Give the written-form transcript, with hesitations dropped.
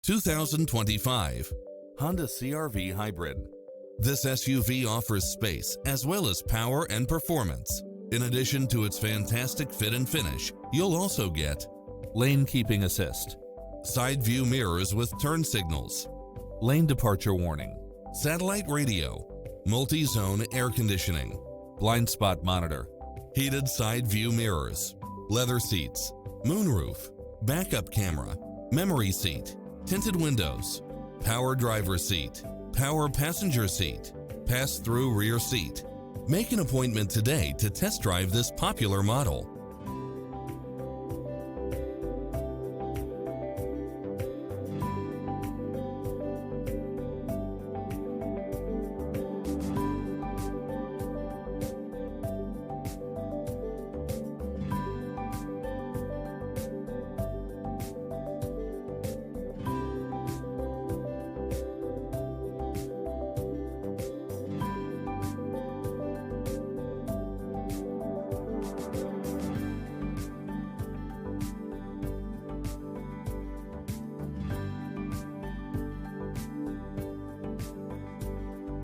2025 Honda CR-V Hybrid. This SUV offers space as well as power and performance. In addition to its fantastic fit and finish, you'll also get lane keeping assist, side view mirrors with turn signals, lane departure warning, satellite radio, multi-zone air conditioning, blind spot monitor, heated side view mirrors, leather seats, moonroof, backup camera, memory seat, tinted windows, power driver seat, power passenger seat, pass-through rear seat. Make an appointment today to test drive this popular model.